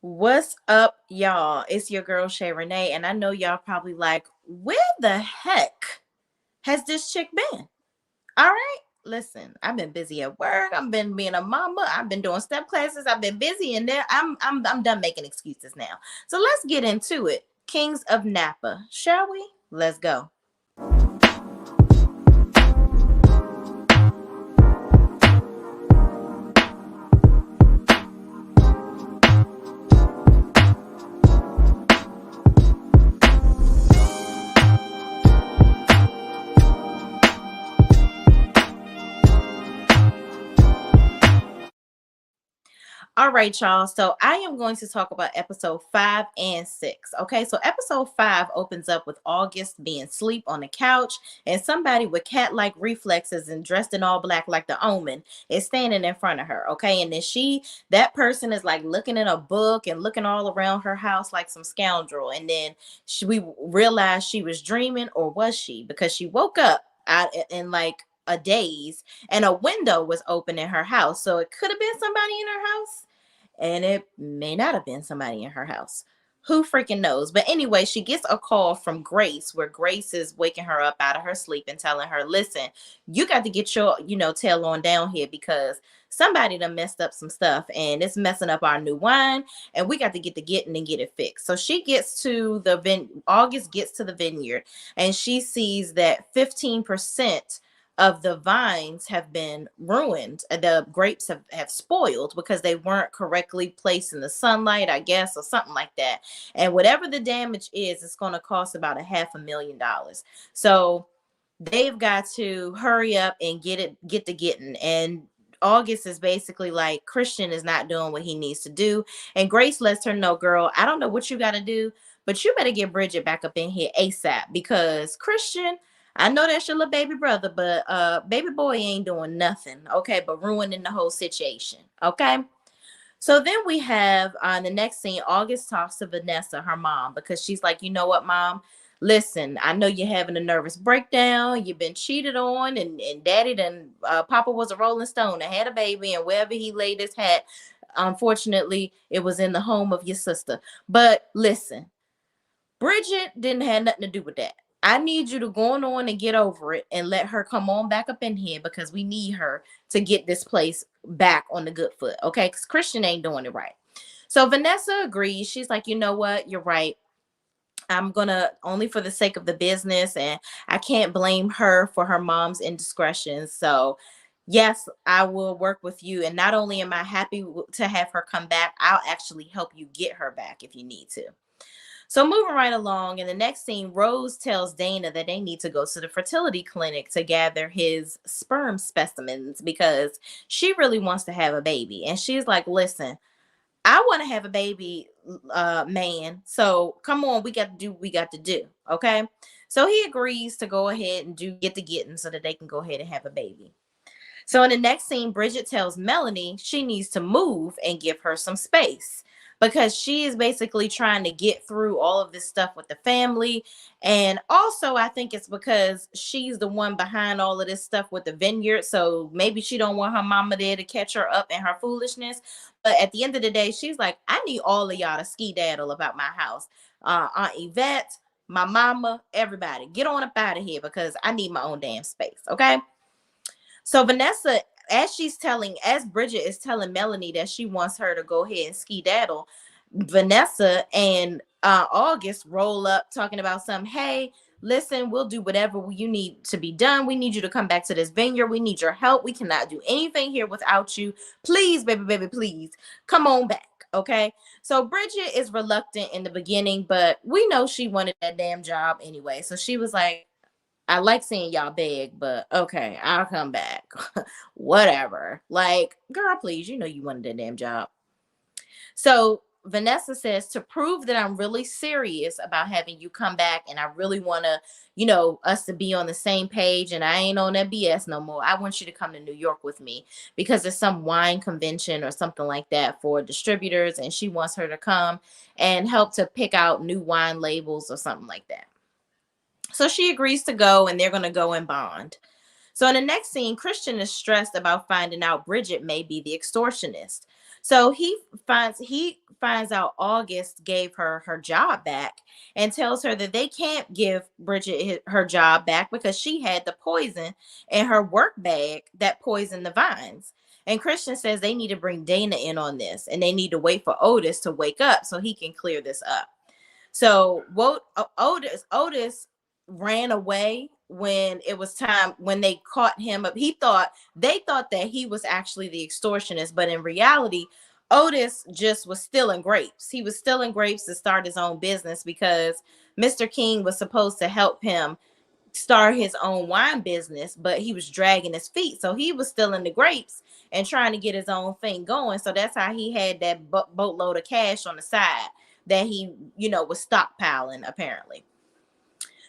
What's up, y'all? It's your girl Shay Renee, and I know y'all probably like, where the heck has this chick been? All right, listen, I've been busy at work. I've been being a mama. I've been doing step classes. I've been busy, and there I'm done making excuses now. So let's get into it. Kings of Napa, shall we? Let's go. All right, y'all. So I am going to talk about episode 5 and 6. Okay, so episode 5 opens up with August being asleep on the couch, and somebody with cat-like reflexes and dressed in all black like the Omen is standing in front of her. Okay, and then that person is like looking in a book and looking all around her house like some scoundrel. And then we realized she was dreaming, or was she? Because she woke up out in like a daze, and a window was open in her house. So it could have been somebody in her house, and it may not have been somebody in her house. Who freaking knows? But anyway, she gets a call from Grace, where Grace is waking her up out of her sleep and telling her, listen, you got to get your, tail on down here, because somebody done messed up some stuff and it's messing up our new wine, and we got to get the getting and get it fixed. So she gets to August gets to the vineyard, and she sees that 15% of the vines have been ruined. The grapes have spoiled because they weren't correctly placed in the sunlight, I guess, or something like that. And whatever the damage is, it's going to cost about $500,000. So they've got to hurry up and get the getting. And August is basically like, Christian is not doing what he needs to do. And Grace lets her know, girl, I don't know what you got to do, but you better get Bridget back up in here ASAP, because Christian, I know that's your little baby brother, but baby boy ain't doing nothing, okay, but ruining the whole situation, okay? So then we have on the next scene, August talks to Vanessa, her mom, because she's like, you know what, mom? Listen, I know you're having a nervous breakdown. You've been cheated on, and daddy Papa was a Rolling Stone and had a baby, and wherever he laid his hat, unfortunately, it was in the home of your sister. But listen, Bridget didn't have nothing to do with that. I need you to go on and get over it and let her come on back up in here, because we need her to get this place back on the good foot. Okay. Because Christian ain't doing it right. So Vanessa agrees. She's like, you know what? You're right. I'm gonna, only for the sake of the business, and I can't blame her for her mom's indiscretions. So yes, I will work with you. And not only am I happy to have her come back, I'll actually help you get her back if you need to. So moving right along, in the next scene, Rose tells Dana that they need to go to the fertility clinic to gather his sperm specimens, because she really wants to have a baby. And she's like, listen, I want to have a baby, man. So come on, we got to do what we got to do. Okay. So he agrees to go ahead and get the getting so that they can go ahead and have a baby. So in the next scene, Bridget tells Melanie she needs to move and give her some space, because she is basically trying to get through all of this stuff with the family. And also, I think it's because she's the one behind all of this stuff with the vineyard. So maybe she don't want her mama there to catch her up in her foolishness. But at the end of the day, she's like, I need all of y'all to ski-daddle about my house. Aunt Yvette, my mama, everybody, get on up out of here, because I need my own damn space. Okay. So Vanessa, as Bridget is telling Melanie that she wants her to go ahead and ski-daddle, Vanessa and August roll up talking about some, hey, listen, we'll do whatever you need to be done. We need you to come back to this vineyard. We need your help. We cannot do anything here without you. Please, baby, baby, please come on back. Okay. So Bridget is reluctant in the beginning, but we know she wanted that damn job anyway. So she was like, I like seeing y'all beg, but okay, I'll come back. Whatever. Like, girl, please, you know you wanted that damn job. So Vanessa says, to prove that I'm really serious about having you come back, and I really want to, us to be on the same page, and I ain't on that BS no more. I want you to come to New York with me, because there's some wine convention or something like that for distributors, and she wants her to come and help to pick out new wine labels or something like that. So she agrees to go, and they're going to go and bond. So in the next scene, Christian is stressed about finding out Bridget may be the extortionist. So he finds finds out August gave her job back and tells her that they can't give Bridget her job back because she had the poison in her work bag that poisoned the vines. And Christian says they need to bring Dana in on this and they need to wait for Otis to wake up so he can clear this up. So Otis ran away when it was time when they caught him up. They thought that he was actually the extortionist, but in reality, Otis just was stealing grapes. He was stealing grapes to start his own business because Mr. King was supposed to help him start his own wine business, but he was dragging his feet. So he was stealing the grapes and trying to get his own thing going. So that's how he had that boatload of cash on the side that he, was stockpiling apparently.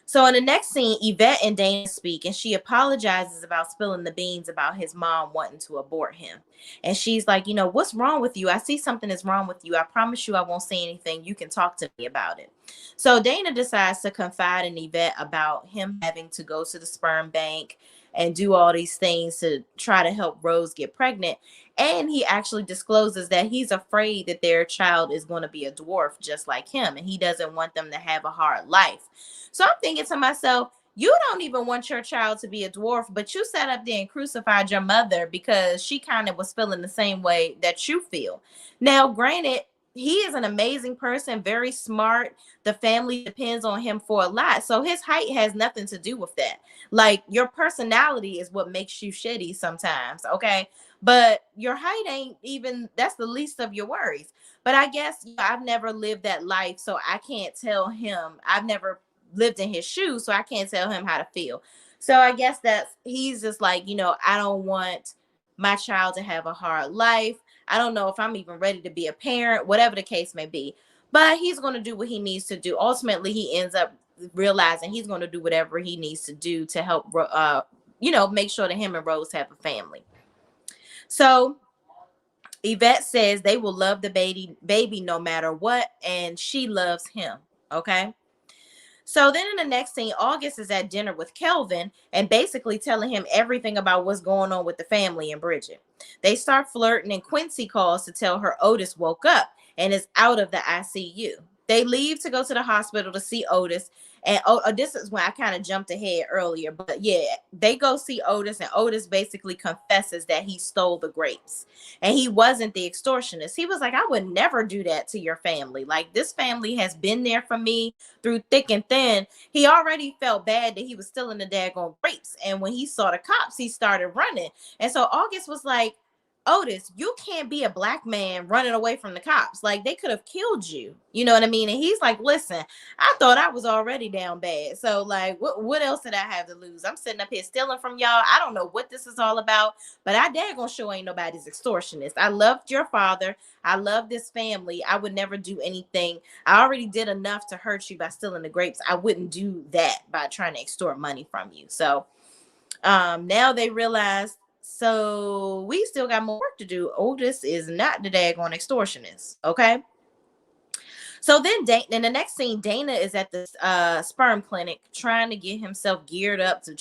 So in the next scene, Yvette and Dana speak, and she apologizes about spilling the beans about his mom wanting to abort him. And she's like, what's wrong with you? I see something is wrong with you. I promise you I won't say anything. You can talk to me about it. So Dana decides to confide in Yvette about him having to go to the sperm bank and do all these things to try to help Rose get pregnant. And he actually discloses that he's afraid that their child is going to be a dwarf just like him, and he doesn't want them to have a hard life. So I'm thinking to myself, you don't even want your child to be a dwarf, but you sat up there and crucified your mother because she kind of was feeling the same way that you feel. Now, granted, he is an amazing person, very smart. The family depends on him for a lot. So his height has nothing to do with that. Like, your personality is what makes you shitty sometimes, okay? But your height ain't even, that's the least of your worries. But I guess I've never lived that life, so I can't tell him. I've never lived in his shoes, so I can't tell him how to feel. So I guess that's, he's just like, I don't want my child to have a hard life. I don't know if I'm even ready to be a parent, whatever the case may be. But he's going to do what he needs to do. Ultimately, he ends up realizing he's going to do whatever he needs to do to help, make sure that him and Rose have a family. So Yvette says they will love the baby no matter what, and she loves him. Okay. So then in the next scene, August is at dinner with Kelvin and basically telling him everything about what's going on with the family and Bridget. They start flirting and Quincy calls to tell her Otis woke up and is out of the ICU. They leave to go to the hospital to see Otis. And this is when I kind of jumped ahead earlier. But yeah, they go see Otis and Otis basically confesses that he stole the grapes. And he wasn't the extortionist. He was like, I would never do that to your family. Like, this family has been there for me through thick and thin. He already felt bad that he was stealing the daggone grapes. And when he saw the cops, he started running. And so August was like, Otis, you can't be a black man running away from the cops. Like, they could have killed you. You know what I mean? And he's like, listen, I thought I was already down bad. So, like, what else did I have to lose? I'm sitting up here stealing from y'all. I don't know what this is all about, but I daggone sure ain't nobody's extortionist. I loved your father. I love this family. I would never do anything. I already did enough to hurt you by stealing the grapes. I wouldn't do that by trying to extort money from you. So, now they realize, so we still got more work to do. Otis is not the daggone extortionist. Okay. So then in the next scene, Dana is at the sperm clinic trying to get himself geared up to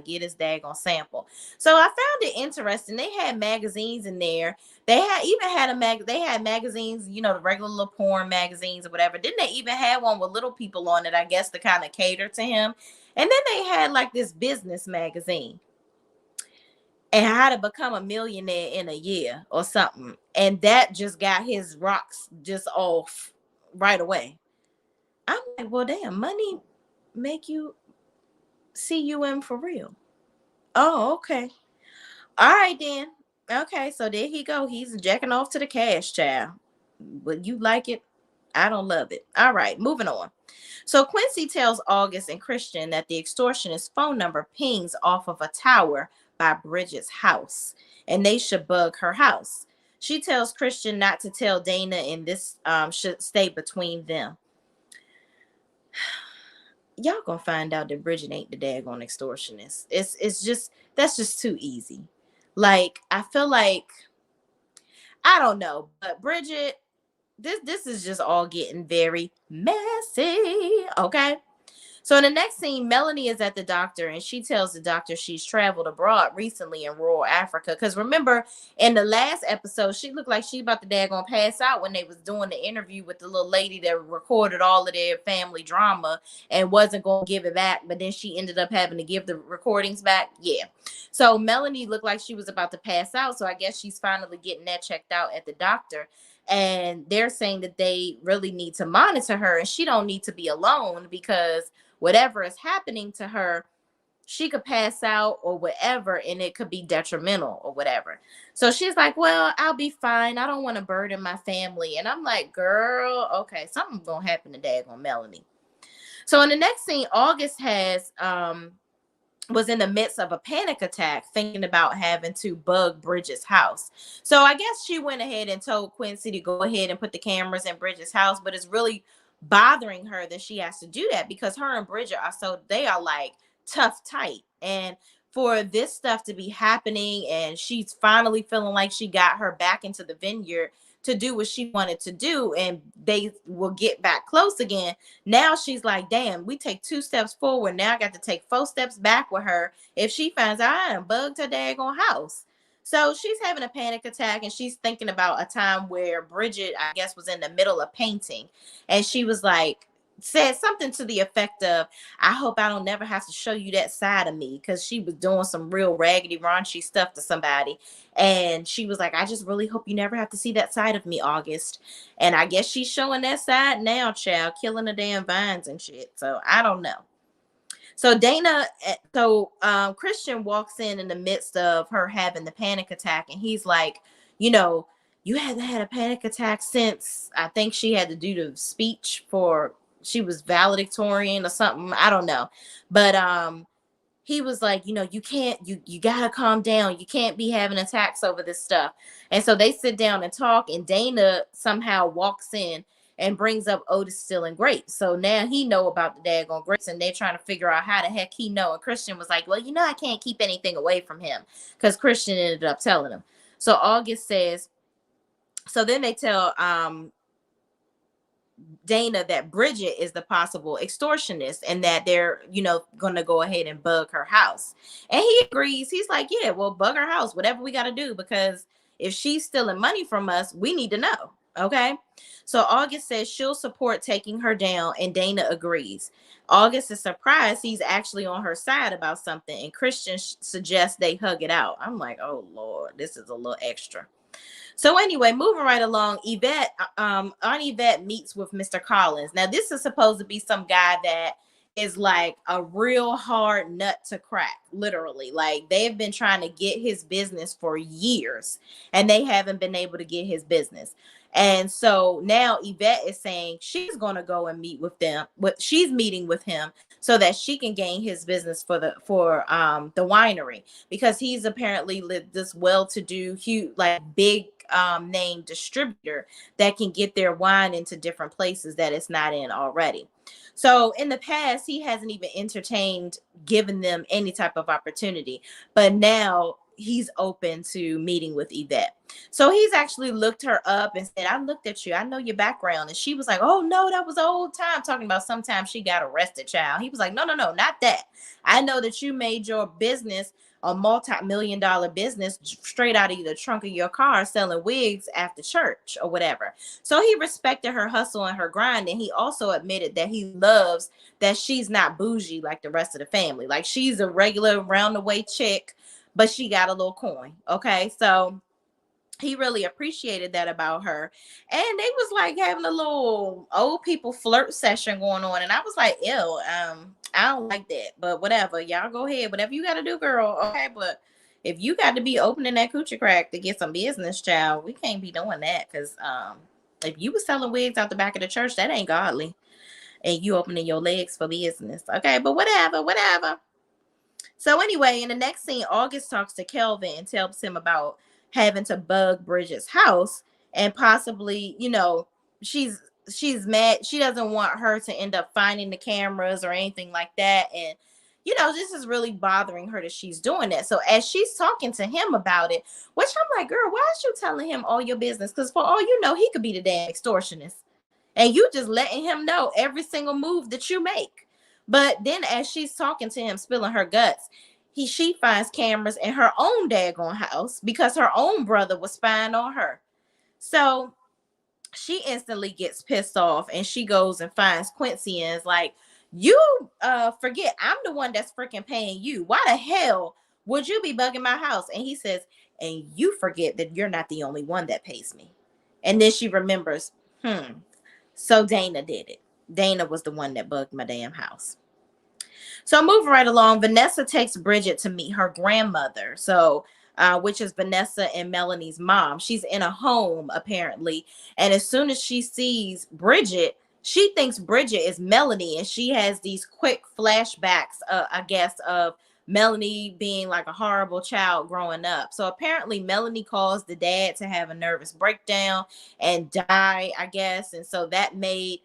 get his daggone sample. So I found it interesting. They had magazines in there. They had magazines, the regular little porn magazines or whatever. Then they even had one with little people on it, I guess, to kind of cater to him. And then they had like this business magazine and how to become a millionaire in a year or something. And that just got his rocks just off right away. I'm like, well, damn, money make you see you in for real. Oh, okay. All right, then. Okay, so there he go. He's jacking off to the cash, child. But you like it? I don't love it. All right, moving on. So Quincy tells August and Christian that the extortionist phone number pings off of a tower by Bridget's house, and they should bug her house. She tells Christian not to tell Dana, and this should stay between them. Y'all gonna find out that Bridget ain't the daggone extortionist. It's just, that's just too easy. Like, I feel like, I don't know, but Bridget, this is just all getting very messy. Okay. So in the next scene, Melanie is at the doctor and she tells the doctor she's traveled abroad recently in rural Africa. Because remember, in the last episode, she looked like she about to daggone pass out when they was doing the interview with the little lady that recorded all of their family drama and wasn't going to give it back. But then she ended up having to give the recordings back. Yeah. So Melanie looked like she was about to pass out. So I guess she's finally getting that checked out at the doctor. And they're saying that they really need to monitor her and she don't need to be alone because whatever is happening to her, she could pass out or whatever, and it could be detrimental or whatever. So she's like, well, I'll be fine. I don't want to burden my family. And I'm like, girl, okay, something's going to happen to daggone Melanie. So in the next scene, August was in the midst of a panic attack, thinking about having to bug Bridget's house. So I guess she went ahead and told Quincy to go ahead and put the cameras in Bridget's house, but it's really bothering her that she has to do that because her and Bridget they are like tough tight. And for this stuff to be happening and she's finally feeling like she got her back into the vineyard to do what she wanted to do and they will get back close again. Now she's like, damn, we take 2 steps forward. Now I got to take 4 steps back with her if she finds out I done bugged her daggone house. So she's having a panic attack and she's thinking about a time where Bridget, I guess, was in the middle of painting and she was like, said something to the effect of, I hope I don't never have to show you that side of me, because she was doing some real raggedy, raunchy stuff to somebody. And she was like, I just really hope you never have to see that side of me, August. And I guess she's showing that side now, child, killing the damn vines and shit. So I don't know. Christian walks in the midst of her having the panic attack, and he's like, you know, you haven't had a panic attack since I think she had to do the speech for she was valedictorian or something. I don't know. But he was like, you can't, you gotta calm down. You can't be having attacks over this stuff. And so they sit down and talk, and Dana somehow walks in and brings up Otis stealing grapes. So now he know about the daggone grapes, and they're trying to figure out how the heck he know. And Christian was like, well, I can't keep anything away from him, because Christian ended up telling him. So August says, so then they tell Dana that Bridget is the possible extortionist and that they're, going to go ahead and bug her house. And he agrees. He's like, yeah, well, bug her house, whatever we got to do, because if she's stealing money from us, we need to know. Okay. So August says she'll support taking her down, and Dana agrees. August is surprised he's actually on her side about something, and Christian suggests they hug it out. I'm like, oh Lord, this is a little extra. So anyway, moving right along, Aunt Yvette meets with Mr. Collins. Now, this is supposed to be some guy that is like a real hard nut to crack, literally. Like, they've been trying to get his business for years, and they haven't been able to get his business. And so now Yvette is saying she's going to go and meet with them. She's meeting with him so that she can gain his business for the winery, because he's apparently this well-to-do, huge, like big name distributor that can get their wine into different places that it's not in already. So in the past, he hasn't even entertained giving them any type of opportunity, but now he's open to meeting with Yvette. So he's actually looked her up and said, I looked at you, I know your background. And she was like, oh no, that was old time, talking about sometimes she got arrested, child. He was like, no, not that. I know that you made your business a multi-million-dollar business straight out of the trunk of your car, selling wigs after church or whatever. So he respected her hustle and her grind. And he also admitted that he loves that she's not bougie like the rest of the family. Like, she's a regular round the way chick, but she got a little coin. Okay. So he really appreciated that about her. And they was like having a little old people flirt session going on. And I was like, ew, I don't like that, but whatever. Y'all go ahead. Whatever you got to do, girl. Okay. But if you got to be opening that coochie crack to get some business, child, we can't be doing that. Because if you was selling wigs out the back of the church, that ain't godly. And you opening your legs for business. Okay. But whatever. So anyway, in the next scene, August talks to Kelvin and tells him about having to bug Bridget's house, and possibly, she's mad. She doesn't want her to end up finding the cameras or anything like that. And, this is really bothering her that she's doing that. So as she's talking to him about it, which I'm like, girl, why is you telling him all your business? Because for all you know, he could be the damn extortionist. And you just letting him know every single move that you make. But then as she's talking to him, spilling her guts, she finds cameras in her own daggone house because her own brother was spying on her. So she instantly gets pissed off and she goes and finds Quincy and is like, you forget I'm the one that's freaking paying you. Why the hell would you be bugging my house? And he says, and you forget that you're not the only one that pays me. And then she remembers, so Dana did it. Dana was the one that bugged my damn house. So moving right along, Vanessa takes Bridget to meet her grandmother. So, which is Vanessa and Melanie's mom. She's in a home apparently, and as soon as she sees Bridget, she thinks Bridget is Melanie, and she has these quick flashbacks, I guess, of Melanie being like a horrible child growing up. So apparently, Melanie caused the dad to have a nervous breakdown and die, I guess, and so that made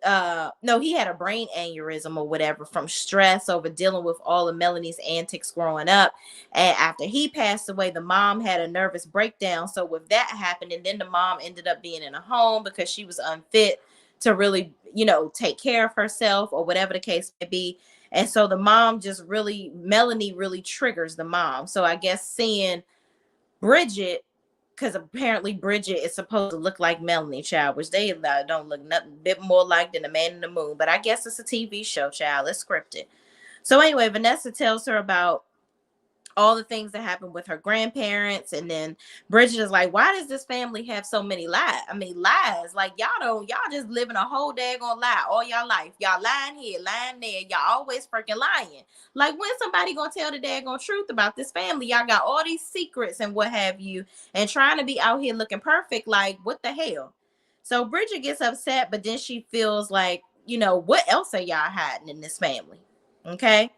no, he had a brain aneurysm or whatever from stress over dealing with all of Melanie's antics growing up. And after he passed away, the mom had a nervous breakdown. So with that happened, and then the mom ended up being in a home because she was unfit to really, take care of herself or whatever the case may be. And so the mom just really, Melanie really triggers the mom. So I guess seeing Bridget, because apparently Bridget is supposed to look like Melanie, child, which they don't look nothing bit more like than the Man in the Moon. But I guess it's a TV show, child. It's scripted. So anyway, Vanessa tells her about all the things that happened with her grandparents, and then Bridget is like, why does this family have so many lies? I mean, lies. Like, y'all just living a whole daggone lie all y'all life. Y'all lying here, lying there. Y'all always freaking lying. Like, when somebody gonna tell the daggone truth about this family? Y'all got all these secrets and what have you, and trying to be out here looking perfect. Like, what the hell? So Bridget gets upset, but then she feels like, what else are y'all hiding in this family? Okay.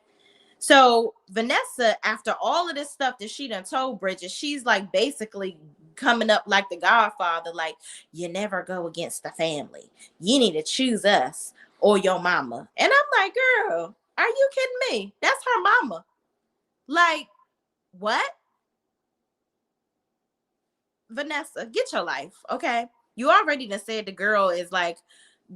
So Vanessa, after all of this stuff that she done told Bridget, she's like basically coming up like the Godfather, like, you never go against the family. You need to choose us or your mama. And I'm like, girl, are you kidding me? That's her mama. Like, what? Vanessa, get your life, okay? You already done said the girl is like,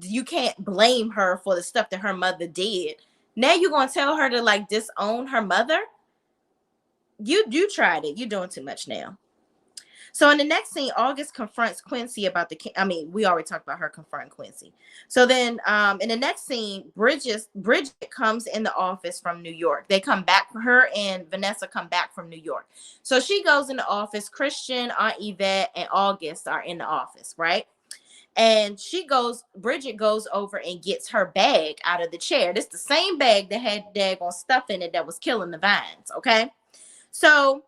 you can't blame her for the stuff that her mother did. Now you're gonna tell her to like disown her mother? You tried it. You're doing too much now. So in the next scene, August confronts Quincy about we already talked about her confronting Quincy. So then in the next scene, Bridget comes in the office from New York. They come back, her and Vanessa come back from New York. So she goes in the office. Christian, Aunt Yvette, and August are in the office, right? And Bridget goes over and gets her bag out of the chair. This is the same bag that had daggone stuff in it that was killing the vines, okay? So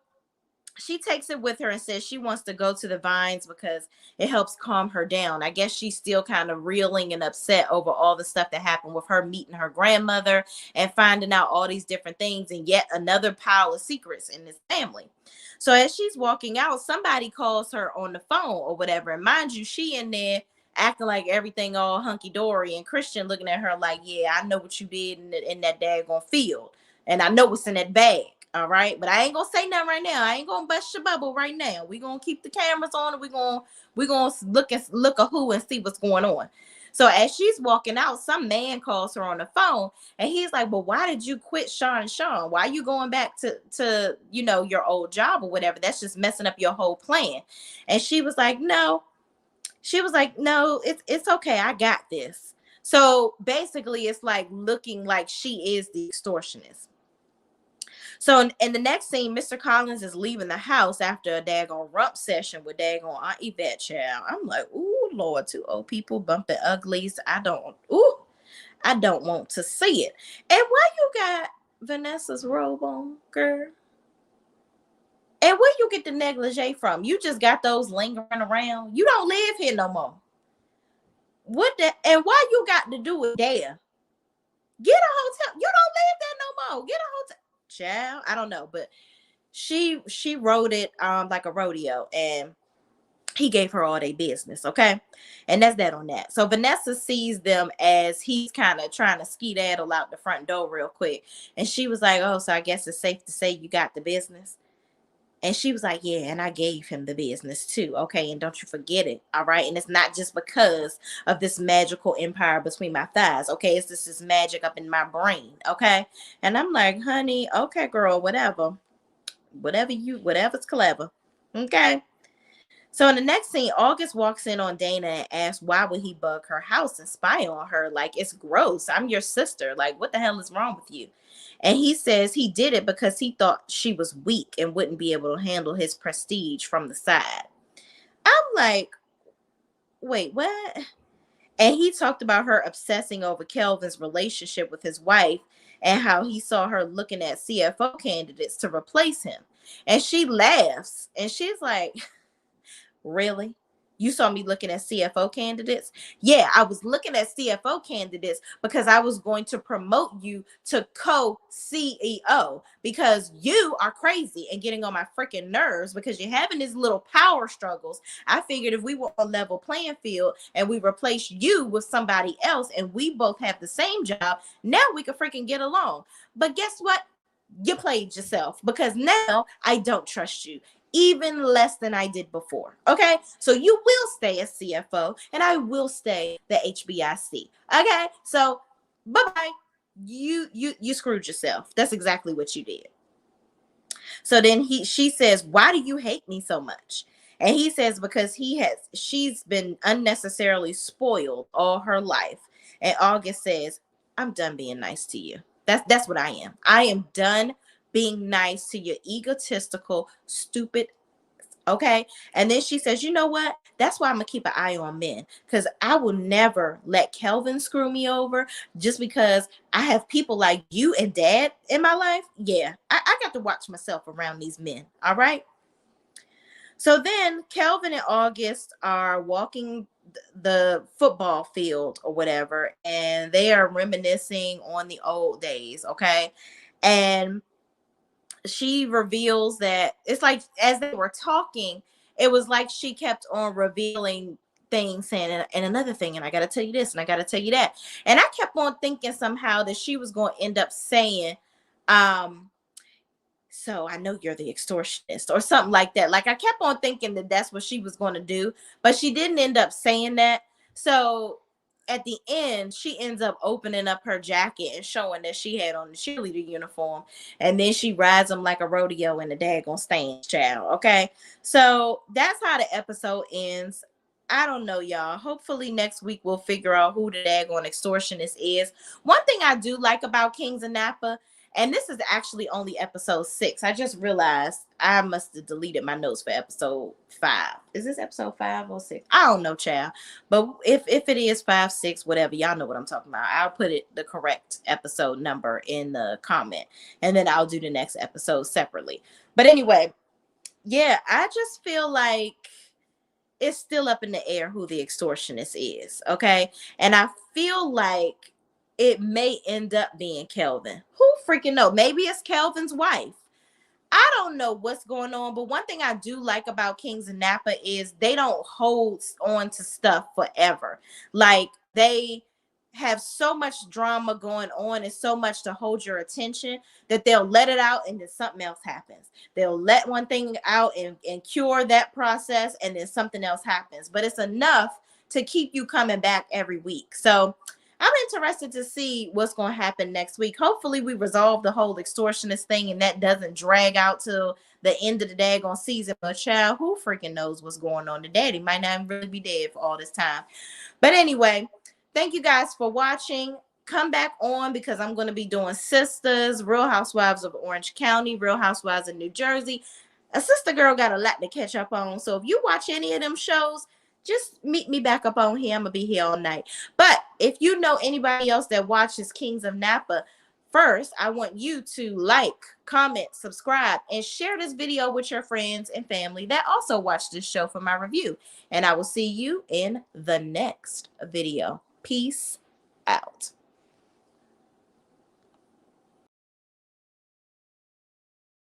she takes it with her and says she wants to go to the vines because it helps calm her down. I guess she's still kind of reeling and upset over all the stuff that happened with her meeting her grandmother and finding out all these different things and yet another pile of secrets in this family. So as she's walking out, somebody calls her on the phone or whatever. And mind you, she in there acting like everything all hunky-dory, and Christian looking at her like, yeah, I know what you did in that daggone field. And I know what's in that bag. All right, but I ain't gonna say nothing right now. I ain't gonna bust your bubble right now. We gonna keep the cameras on, and we gonna look a who and see what's going on. So as she's walking out, some man calls her on the phone, and he's like, "Well, why did you quit Sean? Why are you going back to your old job or whatever? That's just messing up your whole plan." And she was like, "No." She was like, "No, it's okay. I got this." So basically, it's like looking like she is the extortionist. So in the next scene, Mr. Collins is leaving the house after a daggone rump session with daggone Aunt Yvette, child. I'm like, ooh, Lord, two old people bumping uglies. I don't want to see it. And why you got Vanessa's robe on, girl? And where you get the negligee from? You just got those lingering around. You don't live here no more. And why you got to do it there? Get a hotel. You don't live there no more. Get a hotel. Child, I don't know, but she wrote it like a rodeo, and he gave her all their business, okay? And that's that on that. So Vanessa sees them as he's kind of trying to skedaddle out the front door real quick, and she was like, "Oh, so I guess it's safe to say you got the business." And she was like, yeah, and I gave him the business too. Okay. And don't you forget it. All right. And it's not just because of this magical empire between my thighs. Okay. It's this magic up in my brain. Okay. And I'm like, honey, okay, girl, whatever. Whatever's clever. Okay. So in the next scene, August walks in on Dana and asks why would he bug her house and spy on her? Like, it's gross. I'm your sister. Like, what the hell is wrong with you? And he says he did it because he thought she was weak and wouldn't be able to handle his prestige from the side. I'm like, wait, what? And he talked about her obsessing over Kelvin's relationship with his wife and how he saw her looking at CFO candidates to replace him. And she laughs and she's like, really? You saw me looking at CFO candidates? Yeah, I was looking at CFO candidates because I was going to promote you to co-CEO because you are crazy and getting on my freaking nerves because you're having these little power struggles. I figured if we were on level playing field and we replace you with somebody else and we both have the same job, now we could freaking get along. But guess what? You played yourself because now I don't trust you even less than I did before. Okay. So you will stay as CFO and I will stay the HBIC. Okay. So bye-bye. You screwed yourself. That's exactly what you did. So then she says, why do you hate me so much? And he says, because she's been unnecessarily spoiled all her life. And August says, I'm done being nice to you. That's what I am. I am done being nice to your egotistical, stupid. Okay. And then she says, you know what? That's why I'm going to keep an eye on men because I will never let Kelvin screw me over just because I have people like you and dad in my life. Yeah. I got to watch myself around these men. All right. So then Kelvin and August are walking the football field or whatever, and they are reminiscing on the old days. Okay. And she reveals that it's like as they were talking, it was like she kept on revealing things, saying, and another thing, and I got to tell you this, and I got to tell you that. And I kept on thinking somehow that she was going to end up saying, so I know you're the extortionist or something like that. Like I kept on thinking that that's what she was going to do, but she didn't end up saying that. So at the end, she ends up opening up her jacket and showing that she had on the cheerleader uniform. And then she rides them like a rodeo in the daggone stands, child. Okay. So that's how the episode ends. I don't know, y'all. Hopefully next week we'll figure out who the daggone extortionist is. One thing I do like about Kings of Napa, and this is actually only episode 6. I just realized I must have deleted my notes for episode 5. Is this episode 5 or 6? I don't know, child. But if it is 5, 6, whatever, y'all know what I'm talking about. I'll put it the correct episode number in the comment. And then I'll do the next episode separately. But anyway, yeah, I just feel like it's still up in the air who the extortionist is. Okay. And I feel like it may end up being Kelvin. Who freaking know? Maybe it's Kelvin's wife. I don't know what's going on, but one thing I do like about Kings of Napa is they don't hold on to stuff forever. Like they have so much drama going on and so much to hold your attention that they'll let it out and then something else happens. They'll let one thing out and cure that process and then something else happens. But it's enough to keep you coming back every week. So I'm interested to see what's going to happen next week. Hopefully we resolve the whole extortionist thing and that doesn't drag out till the end of the daggone season. But child, who freaking knows what's going on? The daddy might not really be dead for all this time. But anyway, thank you guys for watching. Come back on because I'm going to be doing Sisters, Real Housewives of Orange County, Real Housewives of New Jersey. A sister girl got a lot to catch up on. So if you watch any of them shows, just meet me back up on here. I'm going to be here all night. But if you know anybody else that watches Kings of Napa, first, I want you to like, comment, subscribe, and share this video with your friends and family that also watch this show for my review. And I will see you in the next video. Peace out.